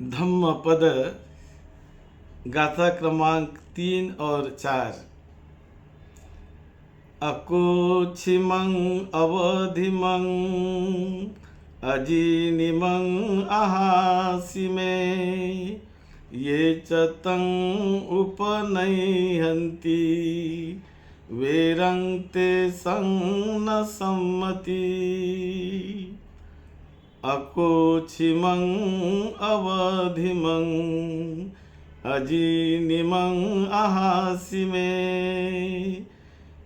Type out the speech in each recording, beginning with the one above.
धम्मपद गाथा क्रमांक 3 और 4। अकोच्छिमं अवधिमं अजीनिमं अहासिमे ये च तं उपनयन्ति वेरन्ते सं न सम्मति। अकोच्छिमं अवधिमं अजीनिमं अहासिमे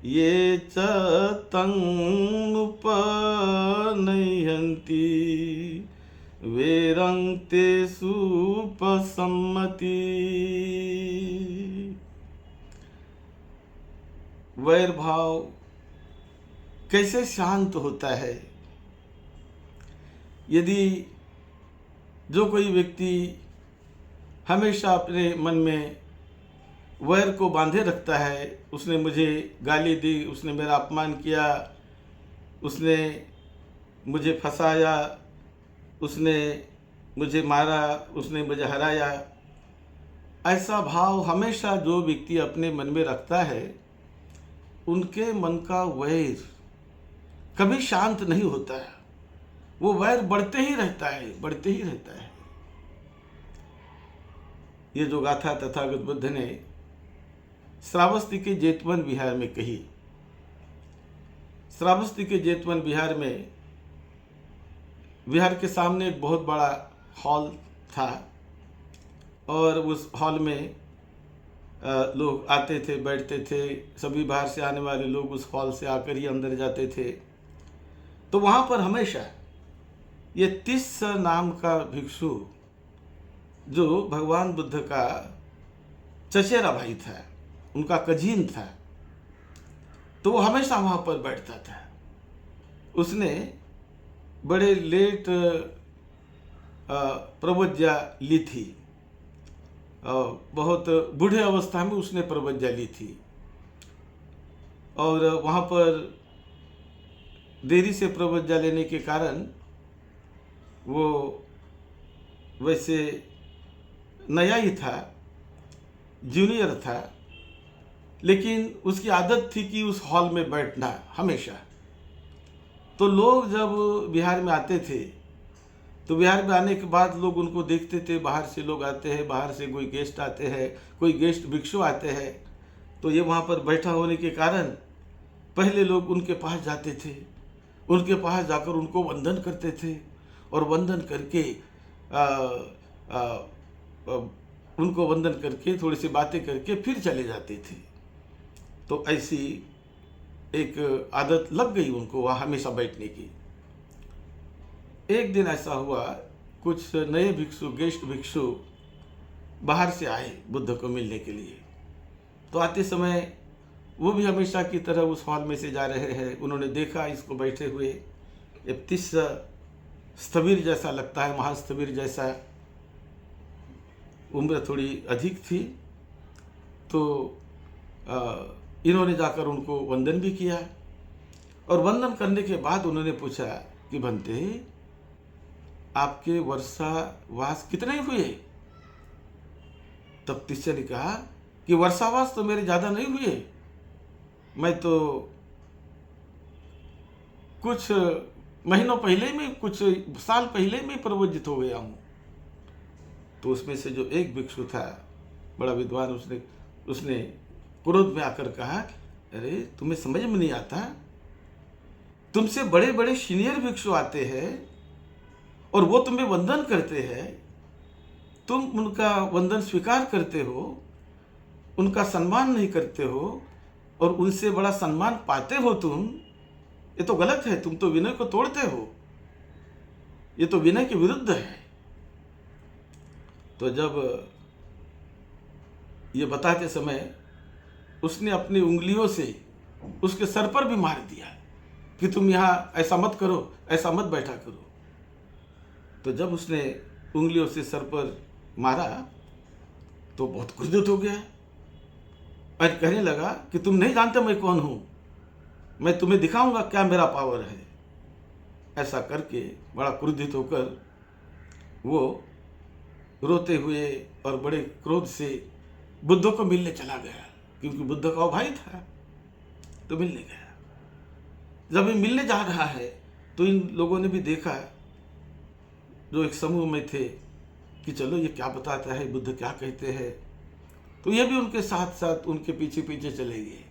ये च तं उपनयन्ति वेरन्ते सुपसम्मति। वैर भाव कैसे शांत होता है? यदि जो कोई व्यक्ति हमेशा अपने मन में वैर को बांधे रखता है, उसने मुझे गाली दी, उसने मेरा अपमान किया, उसने मुझे फंसाया, उसने मुझे मारा, उसने मुझे हराया, ऐसा भाव हमेशा जो व्यक्ति अपने मन में रखता है, उनके मन का वैर कभी शांत नहीं होता है। वो वैर बढ़ते ही रहता है, बढ़ते ही रहता है। ये जो गाथा तथागत बुद्ध ने श्रावस्ती के जेतवन विहार में कही। श्रावस्ती के जेतवन विहार में, विहार के सामने एक बहुत बड़ा हॉल था और उस हॉल में लोग आते थे, बैठते थे। सभी बाहर से आने वाले लोग उस हॉल से आकर ही अंदर जाते थे। तो वहाँ पर हमेशा ये तिस्स नाम का भिक्षु, जो भगवान बुद्ध का चचेरा भाई था, उनका कजीन था, तो वो हमेशा वहाँ पर बैठता था। उसने बड़े लेट प्रवज्ञा ली थी, बहुत बूढ़े अवस्था में उसने प्रवज्ञा ली थी और वहाँ पर देरी से प्रवज्ञा लेने के कारण वो वैसे नया ही था, जूनियर था, लेकिन उसकी आदत थी कि उस हॉल में बैठना हमेशा। तो लोग जब बिहार में आते थे, तो बिहार में आने के बाद लोग उनको देखते थे। बाहर से लोग आते हैं, बाहर से कोई गेस्ट आते हैं, कोई गेस्ट भिक्षु आते हैं, तो ये वहाँ पर बैठा होने के कारण पहले लोग उनके पास जाते थे, उनके पास जाकर उनको वंदन करते थे और वंदन करके उनको वंदन करके थोड़ी सी बातें करके फिर चले जाते थे। तो ऐसी एक आदत लग गई उनको वहाँ हमेशा बैठने की। एक दिन ऐसा हुआ, कुछ नए भिक्षु, गेस्ट भिक्षु बाहर से आए बुद्ध को मिलने के लिए। तो आते समय वो भी हमेशा की तरह उस हॉल में से जा रहे हैं। उन्होंने देखा इसको बैठे हुए, एक तिस्स स्थविर जैसा लगता है, महास्थविर जैसा, उम्र थोड़ी अधिक थी। तो इन्होंने जाकर उनको वंदन भी किया और वंदन करने के बाद उन्होंने पूछा कि बनते आपके वर्षावास कितने हुए? तब तिस्स ने कहा कि वर्षावास तो मेरे ज़्यादा नहीं हुए, मैं तो कुछ महीनों पहले में, कुछ साल पहले में प्रवज्जित हो गया हूँ। तो उसमें से जो एक भिक्षु था, बड़ा विद्वान, उसने क्रोध में आकर कहा, अरे तुम्हें समझ में नहीं आता? तुमसे बड़े बड़े सीनियर भिक्षु आते हैं और वो तुम्हें वंदन करते हैं, तुम उनका वंदन स्वीकार करते हो, उनका सम्मान नहीं करते हो और उनसे बड़ा सम्मान पाते हो तुम। ये तो गलत है, तुम तो विनय को तोड़ते हो, ये तो विनय के विरुद्ध है। तो जब ये बताते समय उसने अपनी उंगलियों से उसके सर पर भी मार दिया कि तुम यहाँ ऐसा मत करो, ऐसा मत बैठा करो। तो जब उसने उंगलियों से सर पर मारा तो बहुत क्रोधित हो गया और कहने लगा कि तुम नहीं जानते मैं कौन हूँ, मैं तुम्हें दिखाऊंगा क्या मेरा पावर है। ऐसा करके बड़ा क्रोधित होकर वो रोते हुए और बड़े क्रोध से बुद्ध को मिलने चला गया, क्योंकि बुद्ध का वो भाई था, तो मिलने गया। जब ये मिलने जा रहा है तो इन लोगों ने भी देखा, जो एक समूह में थे, कि चलो ये क्या बताता है, बुद्ध क्या कहते हैं, तो ये भी उनके साथ साथ उनके पीछे पीछे चले गए।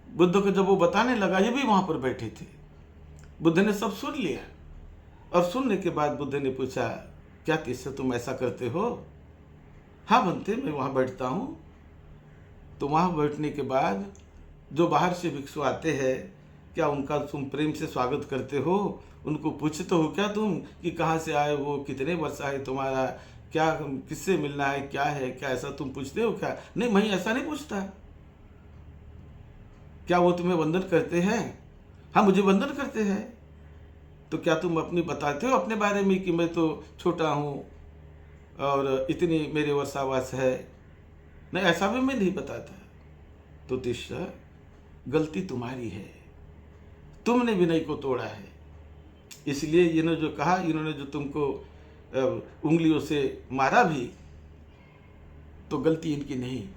बुद्ध को जब वो बताने लगा, ये भी वहां पर बैठे थे। बुद्ध ने सब सुन लिया, और सुनने के बाद बुद्ध ने पूछा, क्या तिस्सा तुम ऐसा करते हो? हाँ बनते, मैं वहां बैठता हूं। तो वहां बैठने के बाद जो बाहर से भिक्षु आते हैं, क्या उनका तुम प्रेम से स्वागत करते हो? उनको पूछते हो क्या तुम कि कहाँ से आए हो, कितने वर्ष आए तुम्हारा, क्या किससे मिलना है, क्या है, क्या ऐसा तुम पूछते हो क्या? नहीं, मैं ऐसा नहीं पूछता। क्या वो तुम्हें वंदन करते हैं? हाँ, मुझे वंदन करते हैं। तो क्या तुम अपनी बताते हो अपने बारे में कि मैं तो छोटा हूँ और इतनी मेरे वर्षावास है? नहीं, ऐसा भी मैं नहीं बताता। तो तिस्सा, गलती तुम्हारी है, तुमने विनय को तोड़ा है। इसलिए इन्होंने जो कहा, इन्होंने जो तुमको उंगलियों से मारा भी, तो गलती इनकी नहीं,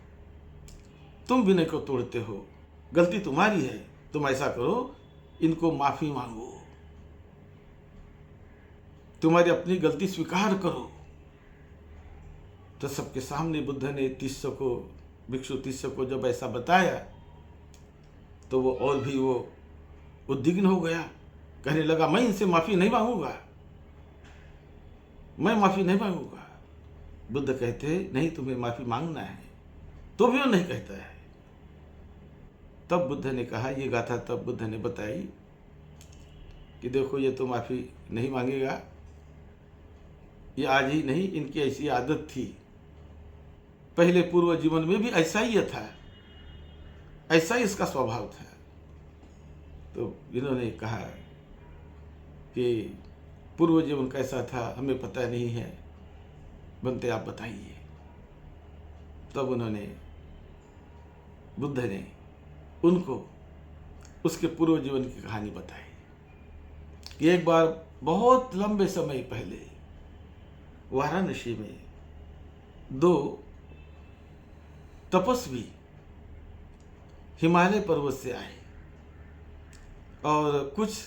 तुम विनय को तोड़ते हो, गलती तुम्हारी है। तुम ऐसा करो, इनको माफी मांगो, तुम्हारी अपनी गलती स्वीकार करो। तो सबके सामने बुद्ध ने तिस्सा को, भिक्षु तिस्सा को जब ऐसा बताया, तो वो और भी वो उद्विग्न हो गया, कहने लगा, मैं इनसे माफी नहीं मांगूंगा, मैं माफी नहीं मांगूंगा। बुद्ध कहते, नहीं, तुम्हें माफी मांगना है। तो भी वो नहीं कहता है। तब बुद्ध ने कहा, ये गाथा तब बुद्ध ने बताई कि देखो, ये तो माफी नहीं मांगेगा, ये आज ही नहीं, इनकी ऐसी आदत थी, पहले पूर्व जीवन में भी ऐसा ही था, ऐसा ही इसका स्वभाव था। तो इन्होंने कहा कि पूर्व जीवन कैसा था हमें पता नहीं है, बनते आप बताइए। तब उन्होंने, बुद्ध ने उनको उसके पूर्व जीवन की कहानी बताई कि एक बार बहुत लंबे समय पहले वाराणसी में दो तपस्वी हिमालय पर्वत से आए और कुछ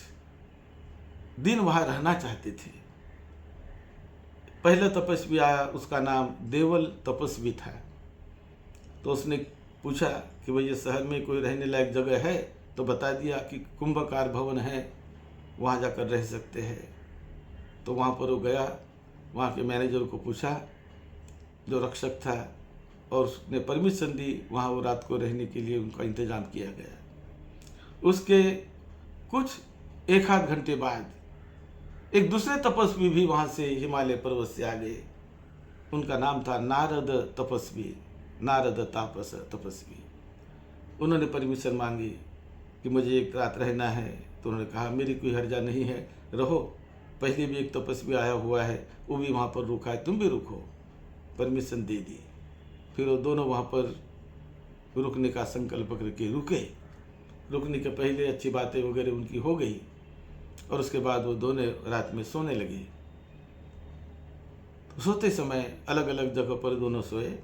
दिन वहां रहना चाहते थे। पहला तपस्वी आया, उसका नाम देवल तपस्वी था। तो उसने पूछा कि भाई, ये शहर में कोई रहने लायक जगह है? तो बता दिया कि कुंभकार भवन है, वहाँ जाकर रह सकते हैं। तो वहाँ पर वो गया, वहाँ के मैनेजर को पूछा, जो रक्षक था, और उसने परमिशन दी, वहाँ वो रात को रहने के लिए उनका इंतजाम किया गया। उसके कुछ एक आध घंटे बाद एक दूसरे तपस्वी भी वहाँ से हिमालय पर्वत से आ गए। उनका नाम था नारद तपस्वी, नारद तापस तपस्वी। उन्होंने परमिशन मांगी कि मुझे एक रात रहना है। तो उन्होंने कहा, मेरी कोई हर्जा नहीं है, रहो, पहले भी एक तपस्वी आया हुआ है, वो भी वहाँ पर रुका है, तुम भी रुको। परमिशन दे दी। फिर वो दोनों वहाँ पर रुकने का संकल्प करके रुके। रुकने के पहले अच्छी बातें वगैरह उनकी हो गई, और उसके बाद वो दोनों रात में सोने लगे। तो सोते समय अलग अलग जगह पर दोनों सोए।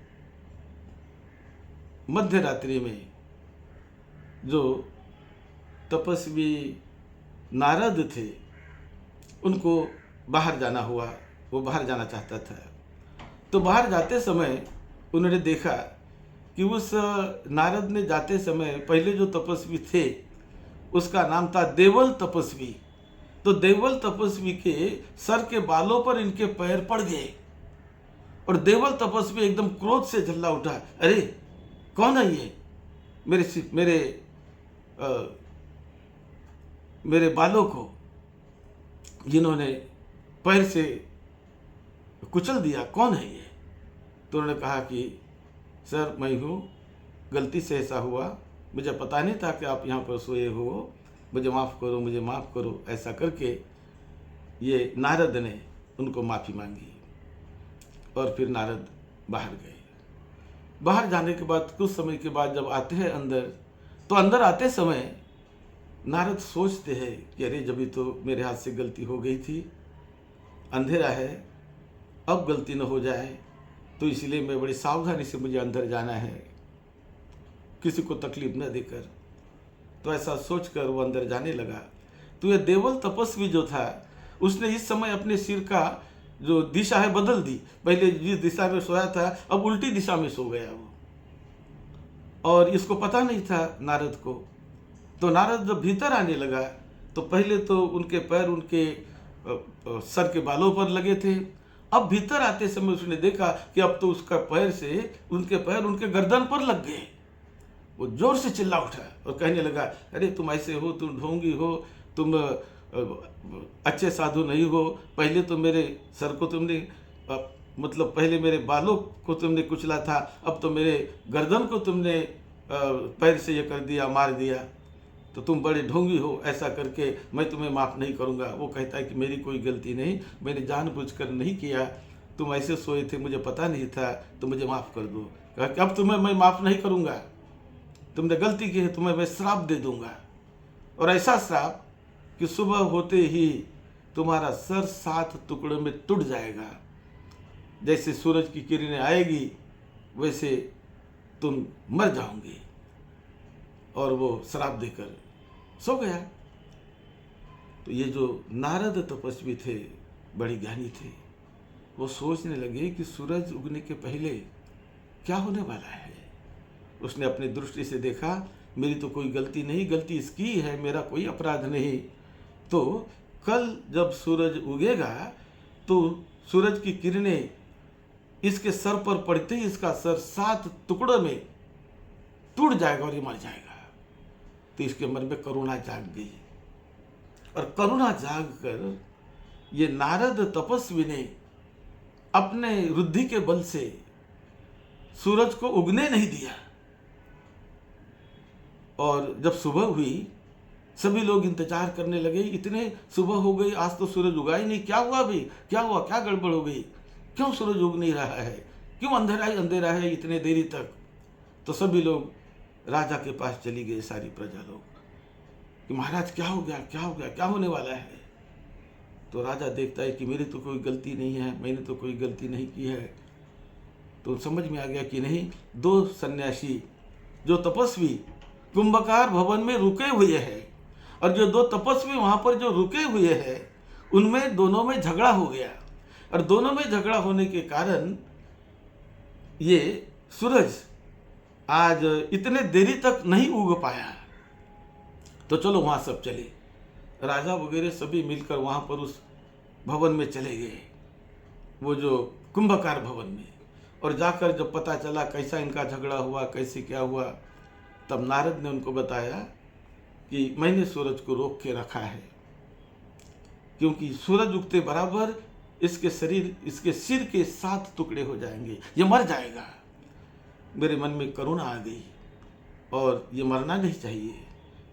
मध्य रात्रि में जो तपस्वी नारद थे, उनको बाहर जाना हुआ, वो बाहर जाना चाहता था। तो बाहर जाते समय उन्होंने देखा कि उस नारद ने जाते समय पहले जो तपस्वी थे, उसका नाम था देवल तपस्वी। तो देवल तपस्वी के सर के बालों पर इनके पैर पड़ गए, और देवल तपस्वी एकदम क्रोध से झल्ला उठा, अरे कौन है ये, मेरे बालों को जिन्होंने पैर से कुचल दिया, कौन है ये? तो उन्होंने कहा कि सर, मैं हूँ, गलती से ऐसा हुआ, मुझे पता नहीं था कि आप यहाँ पर सोए हो, मुझे माफ़ करो, मुझे माफ़ करो। ऐसा करके ये नारद ने उनको माफ़ी मांगी, और फिर नारद बाहर गए। बाहर जाने के बाद कुछ समय के बाद जब आते हैं अंदर, तो अंदर आते समय नारद सोचते हैं कि अरे, जब भी तो मेरे हाथ से गलती हो गई थी, अंधेरा है, अब गलती न हो जाए, तो इसलिए मैं बड़ी सावधानी से मुझे अंदर जाना है, किसी को तकलीफ न देकर। तो ऐसा सोचकर वो अंदर जाने लगा। तो ये देवल तपस्वी जो था, उसने इस समय अपने सिर का जो दिशा है बदल दी। पहले जिस दिशा में सोया था, अब उल्टी दिशा में सो गया वो, और इसको पता नहीं था नारद को। तो नारद जब भीतर आने लगा, तो पहले तो उनके पैर उनके सर के बालों पर लगे थे। अब भीतर आते समय उसने देखा कि अब तो उसका पैर से उनके पैर उनके गर्दन पर लग गए। वो जोर से चिल्ला उठा और कहने लगा, अरे तुम ऐसे हो, तुम ढोंगी हो, तुम अच्छे साधु नहीं हो। पहले तो मेरे सर को तुमने मतलब पहले मेरे बालों को तुमने कुचला था, अब तो मेरे गर्दन को तुमने पैर से ये कर दिया, मार दिया। तो तुम बड़े ढोंगी हो, ऐसा करके मैं तुम्हें माफ़ नहीं करूँगा। वो कहता है कि मेरी कोई गलती नहीं, मैंने जानबूझकर नहीं किया, तुम ऐसे सोए थे, मुझे पता नहीं था, तो मुझे माफ़ कर दो। कहा कि अब तुम्हें मैं माफ़ नहीं करूँगा, तुमने गलती की है, तुम्हें मैं श्राप दे दूँगा, और ऐसा श्राप कि सुबह होते ही तुम्हारा सर 7 टुकड़ों में टूट जाएगा। जैसे सूरज की किरणें आएगी वैसे तुम मर जाओगे। और वो श्राप देकर सो गया। तो ये जो नारद तपस्वी थे, बड़ी ज्ञानी थे, वो सोचने लगे कि सूरज उगने के पहले क्या होने वाला है। उसने अपनी दृष्टि से देखा, मेरी तो कोई गलती नहीं, गलती इसकी है, मेरा कोई अपराध नहीं। तो कल जब सूरज उगेगा तो सूरज की किरणें इसके सर पर पड़ते ही इसका सर 7 टुकड़ों में टूट जाएगा और ये मर जाएगा। तो इसके मन में करुणा जाग गई, और करुणा जाग कर ये नारद तपस्वी ने अपने रुद्धि के बल से सूरज को उगने नहीं दिया। और जब सुबह हुई, सभी लोग इंतजार करने लगे, इतने सुबह हो गई, आज तो सूरज उगा ही नहीं, क्या हुआ भाई, क्या हुआ, क्या गड़बड़ हो गई, क्यों सूरज उग नहीं रहा है, क्यों अंधेरा ही अंधेरा है इतने देरी तक। तो सभी लोग राजा के पास चली गई, सारी प्रजा लोग, कि महाराज क्या हो गया, क्या हो गया, क्या होने वाला है। तो राजा देखता है कि मेरी तो कोई गलती नहीं है, मैंने तो कोई गलती नहीं की है। तो समझ में आ गया कि नहीं, 2 सन्यासी जो तपस्वी कुंभकार भवन में रुके हुए हैं, और जो 2 तपस्वी वहां पर जो रुके हुए हैं, उनमें दोनों में झगड़ा हो गया। और दोनों में झगड़ा होने के कारण ये सूरज आज इतने देरी तक नहीं उग पाया। तो चलो वहां सब चले, राजा वगैरह सभी मिलकर वहां पर उस भवन में चले गए, वो जो कुंभकार भवन में। और जाकर जब पता चला कैसा इनका झगड़ा हुआ, कैसे क्या हुआ, तब नारद ने उनको बताया कि मैंने सूरज को रोक के रखा है, क्योंकि सूरज उगते बराबर इसके शरीर, इसके सिर के 7 टुकड़े हो जाएंगे, ये मर जाएगा। मेरे मन में करुणा आ गई, और ये मरना नहीं चाहिए,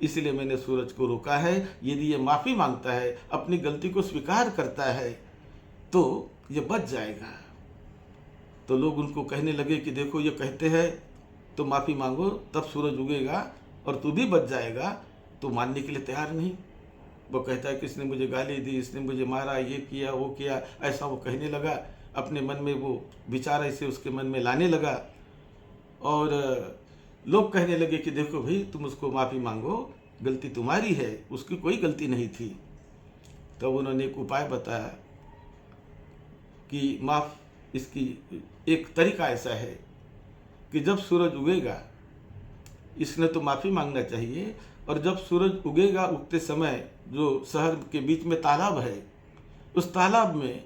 इसलिए मैंने सूरज को रोका है। यदि ये माफ़ी मांगता है, अपनी गलती को स्वीकार करता है, तो ये बच जाएगा। तो लोग उनको कहने लगे कि देखो, ये कहते हैं तो माफ़ी मांगो, तब सूरज उगेगा और तू भी बच जाएगा। तो मानने के लिए तैयार नहीं। वो कहता है कि इसने मुझे गाली दी, इसने मुझे मारा, ये किया, वो किया, ऐसा वो कहने लगा। अपने मन में वो विचार ऐसे उसके मन में लाने लगा, और लोग कहने लगे कि देखो भाई, तुम उसको माफ़ी मांगो, गलती तुम्हारी है, उसकी कोई गलती नहीं थी। तब उन्होंने एक उपाय बताया कि इसकी एक तरीका ऐसा है कि जब सूरज उगेगा, इसने तो माफ़ी मांगना चाहिए, और जब सूरज उगेगा, उगते समय जो शहर के बीच में तालाब है, उस तालाब में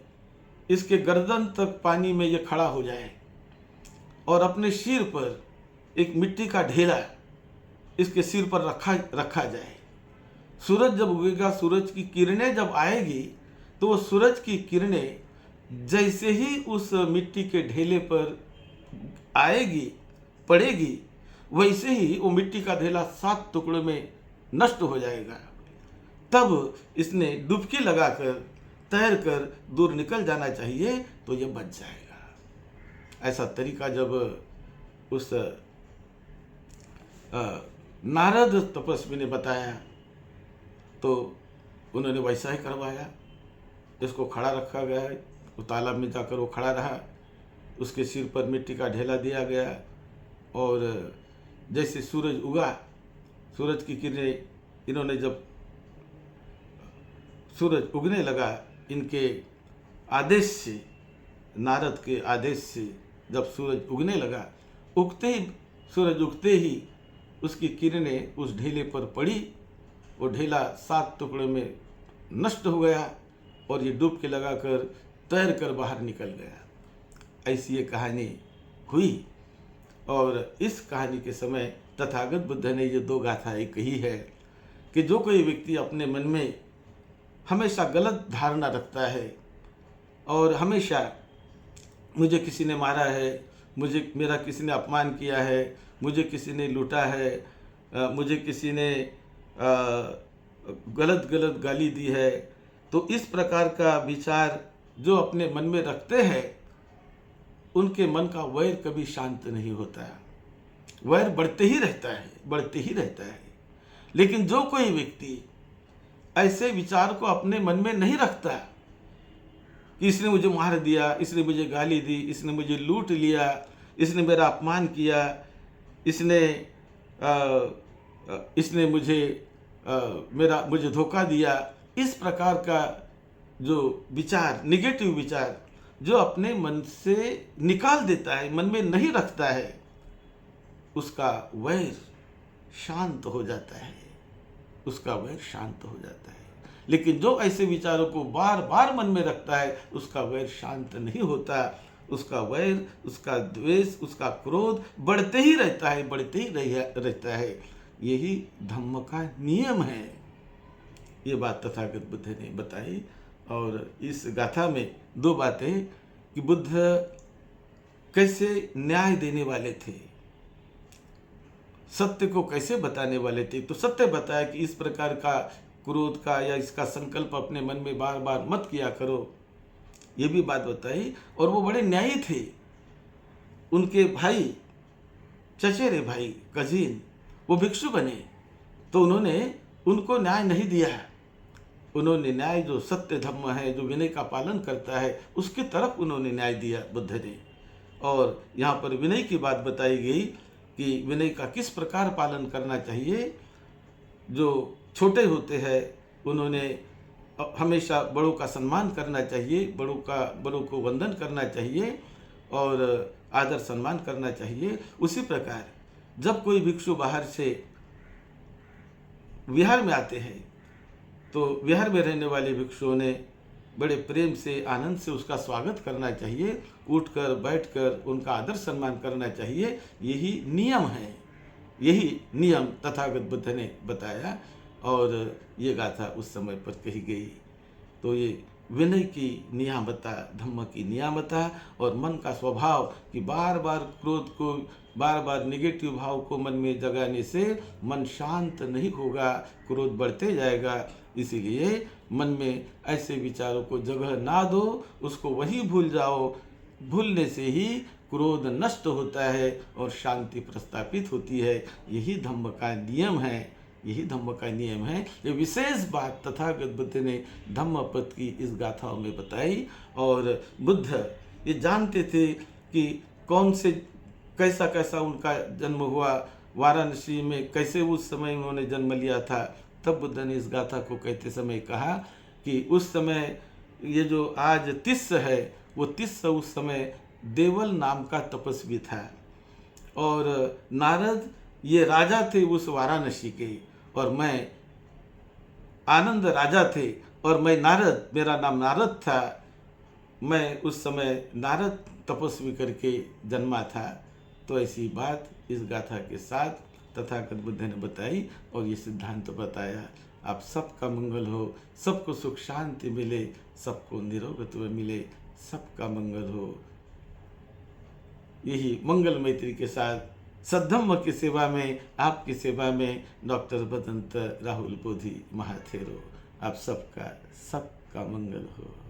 इसके गर्दन तक पानी में ये खड़ा हो जाए, और अपने सिर पर एक मिट्टी का ढेला इसके सिर पर रखा जाए। सूरज जब उगेगा, सूरज की किरणें जब आएगी, तो वो सूरज की किरणें जैसे ही उस मिट्टी के ढेले पर आएगी, पड़ेगी, वैसे ही वो मिट्टी का ढेला 7 टुकड़ों में नष्ट हो जाएगा। तब इसने डुबकी लगाकर तैर कर दूर निकल जाना चाहिए, तो ये बच जाएगा। ऐसा तरीका जब उस नारद तपस्वी ने बताया, तो उन्होंने वैसा ही करवाया। इसको खड़ा रखा गया है, वो तालाब में जाकर वो खड़ा रहा, उसके सिर पर मिट्टी का ढेला दिया गया और जैसे सूरज उगा, सूरज की किरणें, इन्होंने जब सूरज उगने लगा, इनके आदेश से, नारद के आदेश से जब सूरज उगने लगा, सूरज उगते ही उसकी किरणें उस ढेले पर पड़ी, वो ढेला 7 टुकड़ों में नष्ट हो गया और ये डुबकी लगाकर तैर कर बाहर निकल गया। ऐसी ये कहानी हुई और इस कहानी के समय तथागत बुद्ध ने ये 2 गाथाएं कही है कि जो कोई व्यक्ति अपने मन में हमेशा गलत धारणा रखता है और हमेशा मुझे किसी ने मारा है, मेरा किसी ने अपमान किया है, मुझे किसी ने लूटा है, मुझे किसी ने गलत गाली दी है, तो इस प्रकार का विचार जो अपने मन में रखते हैं, उनके मन का वैर कभी शांत नहीं होता है। वैर बढ़ते ही रहता है। लेकिन जो कोई व्यक्ति ऐसे विचार को अपने मन में नहीं रखता कि इसने मुझे मार दिया, इसने मुझे गाली दी, इसने मुझे लूट लिया, इसने मेरा अपमान किया, इसने मुझे धोखा दिया, इस प्रकार का जो विचार, निगेटिव विचार जो अपने मन से निकाल देता है, मन में नहीं रखता है, उसका वैर शांत हो जाता है, लेकिन जो ऐसे विचारों को बार बार मन में रखता है, उसका वैर शांत नहीं होता। उसका वैर, उसका द्वेष, उसका क्रोध बढ़ते ही रहता है। यही धम्म का नियम है। ये बात तथागत बुद्ध ने बताई। और इस गाथा में 2 बातें कि बुद्ध कैसे न्याय देने वाले थे, सत्य को कैसे बताने वाले थे। तो सत्य बताया कि इस प्रकार का क्रोध का या इसका संकल्प अपने मन में बार बार मत किया करो, ये भी बात बताई। और वो बड़े न्यायी थे। उनके भाई, चचेरे भाई, कजिन, वो भिक्षु बने, तो उन्होंने उनको न्याय नहीं दिया। उन्होंने न्याय, जो सत्य धम्म है, जो विनय का पालन करता है, उसकी तरफ उन्होंने न्याय दिया बुद्ध ने। और यहाँ पर विनय की बात बताई गई कि विनय का किस प्रकार पालन करना चाहिए। जो छोटे होते हैं उन्होंने हमेशा बड़ों का सम्मान करना चाहिए, बड़ों को वंदन करना चाहिए और आदर सम्मान करना चाहिए। उसी प्रकार जब कोई भिक्षु बाहर से विहार में आते हैं, तो विहार में रहने वाले भिक्षुओं ने बड़े प्रेम से, आनंद से उसका स्वागत करना चाहिए, उठकर बैठकर उनका आदर सम्मान करना चाहिए। यही नियम है, यही नियम तथागत बुद्ध ने बताया और ये गाथा उस समय पर कही गई। तो ये विनय की नियामता, धम्म की नियामता और मन का स्वभाव कि बार बार क्रोध को, बार बार निगेटिव भाव को मन में जगाने से मन शांत नहीं होगा, क्रोध बढ़ते जाएगा। इसीलिए मन में ऐसे विचारों को जगह ना दो, उसको वही भूल जाओ। भूलने से ही क्रोध नष्ट होता है और शांति प्रस्थापित होती है। यही धम्म का नियम है, ये विशेष बात तथागत बुद्ध ने धम्मपद की इस गाथाओं में बताई। और बुद्ध ये जानते थे कि कैसा उनका जन्म हुआ, वाराणसी में कैसे उस समय उन्होंने जन्म लिया था। तब बुद्ध ने इस गाथा को कहते समय कहा कि उस समय ये जो आज तिस्स है, वो तिस्स उस समय देवल नाम का तपस्वी था और नारद ये राजा थे उस वाराणसी के, और मैं आनंद राजा थे और मैं नारद, मेरा नाम नारद था। मैं उस समय नारद तपस्वी करके जन्मा था। तो ऐसी बात इस गाथा के साथ तथागत बुद्ध ने बताई और ये सिद्धांत बताया। आप सबका मंगल हो, सबको सुख शांति मिले, सबको निरोगत्व मिले, सबका मंगल हो। यही मंगल मैत्री के साथ सद्धम्म की सेवा में, आपकी सेवा में डॉक्टर बदंत राहुल बोधी महाथेरो। आप सबका मंगल हो।